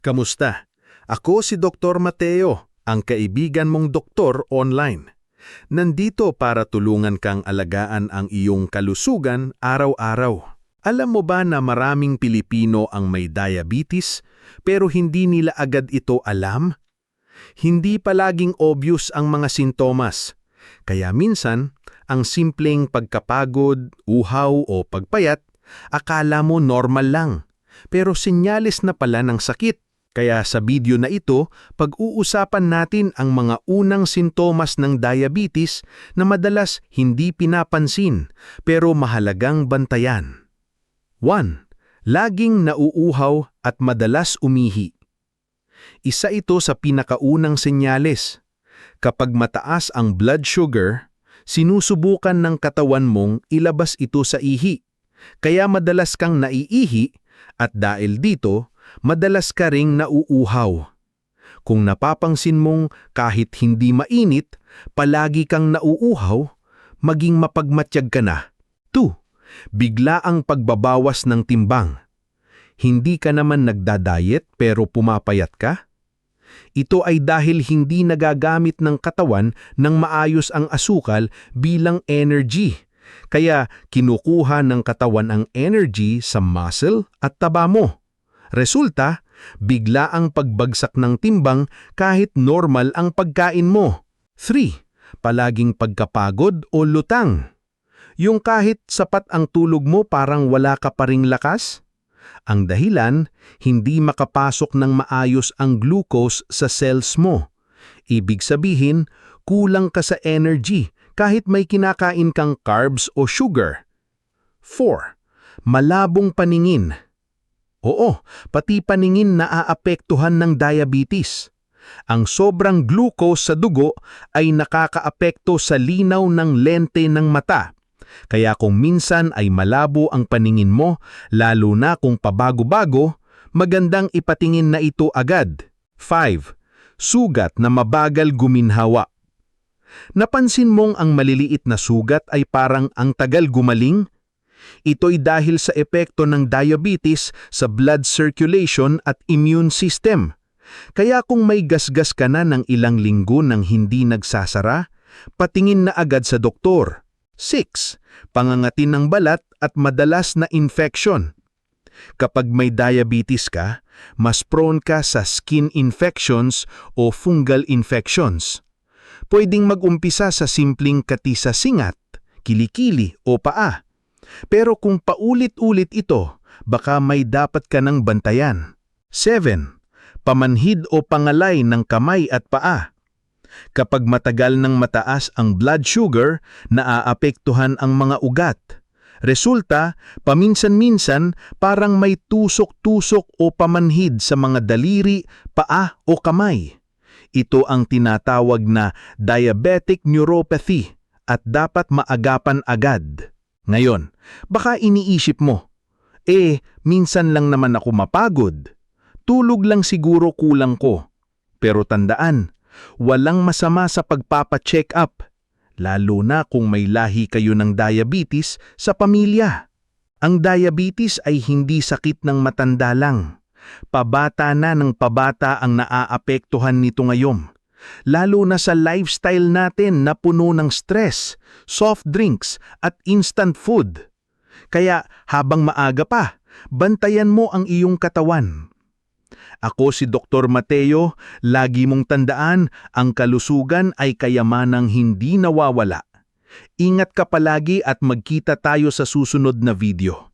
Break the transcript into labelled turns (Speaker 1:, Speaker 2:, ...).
Speaker 1: Kamusta? Ako si Dr. Mateo, ang kaibigan mong doktor online. Nandito para tulungan kang alagaan ang iyong kalusugan araw-araw. Alam mo ba na maraming Pilipino ang may diabetes, pero hindi nila agad ito alam? Hindi palaging obvious ang mga sintomas. Kaya minsan, ang simpleng pagkapagod, uhaw o pagpayat, akala mo normal lang. Pero senyales na pala ng sakit. Kaya sa video na ito, pag-uusapan natin ang mga unang sintomas ng diabetes na madalas hindi pinapansin pero mahalagang bantayan. 1. Laging nauuhaw at madalas umihi. Isa ito sa pinakaunang senyales. Kapag mataas ang blood sugar, sinusubukan ng katawan mong ilabas ito sa ihi. Kaya madalas kang naiihi at dahil dito, madalas ka ring nauuhaw. Kung napapansin mong kahit hindi mainit, palagi kang nauuhaw, maging mapagmatyag ka na. 2. Bigla ang pagbabawas ng timbang. Hindi ka naman nagda-diet pero pumapayat ka? Ito ay dahil hindi nagagamit ng katawan ng maayos ang asukal bilang energy. Kaya kinukuha ng katawan ang energy sa muscle at taba mo. Resulta, bigla ang pagbagsak ng timbang kahit normal ang pagkain mo. 3. Palaging pagkapagod o lutang. Yung kahit sapat ang tulog mo parang wala ka pa ring lakas? Ang dahilan, hindi makapasok ng maayos ang glucose sa cells mo. Ibig sabihin, kulang ka sa energy kahit may kinakain kang carbs o sugar. 4. Malabong paningin. Oo, pati paningin naaapektuhan ng diabetes. Ang sobrang glucose sa dugo ay nakakaapekto sa linaw ng lente ng mata. Kaya kung minsan ay malabo ang paningin mo, lalo na kung pabago-bago, magandang ipatingin na ito agad. 5. Sugat na mabagal guminhawa. Napansin mong ang maliliit na sugat ay parang ang tagal gumaling? Ito'y dahil sa epekto ng diabetes sa blood circulation at immune system. Kaya kung may gasgas ka na ng ilang linggo nang hindi nagsasara, patingin na agad sa doktor. 6. Pangangati ng balat at madalas na infection. Kapag may diabetes ka, mas prone ka sa skin infections o fungal infections. Pwedeng mag-umpisa sa simpleng kati sa singat, kilikili o paa. Pero kung paulit-ulit ito, baka may dapat ka ng bantayan. 7. Pamanhid o pangalay ng kamay at paa. Kapag matagal ng mataas ang blood sugar, naaapektuhan ang mga ugat. Resulta, paminsan-minsan parang may tusok-tusok o pamanhid sa mga daliri, paa o kamay. Ito ang tinatawag na diabetic neuropathy at dapat maagapan agad. Ngayon, baka iniisip mo, minsan lang naman ako mapagod. Tulog lang siguro kulang ko. Pero tandaan, walang masama sa pagpapa-check up, lalo na kung may lahi kayo ng diabetes sa pamilya. Ang diabetes ay hindi sakit ng matanda lang. Pabata na ng pabata ang naaapektuhan nito ngayon. Lalo na sa lifestyle natin na puno ng stress, soft drinks at instant food. Kaya habang maaga pa, bantayan mo ang iyong katawan. Ako si Dr. Mateo, lagi mong tandaan, ang kalusugan ay kayamanang hindi nawawala. Ingat ka palagi at magkita tayo sa susunod na video.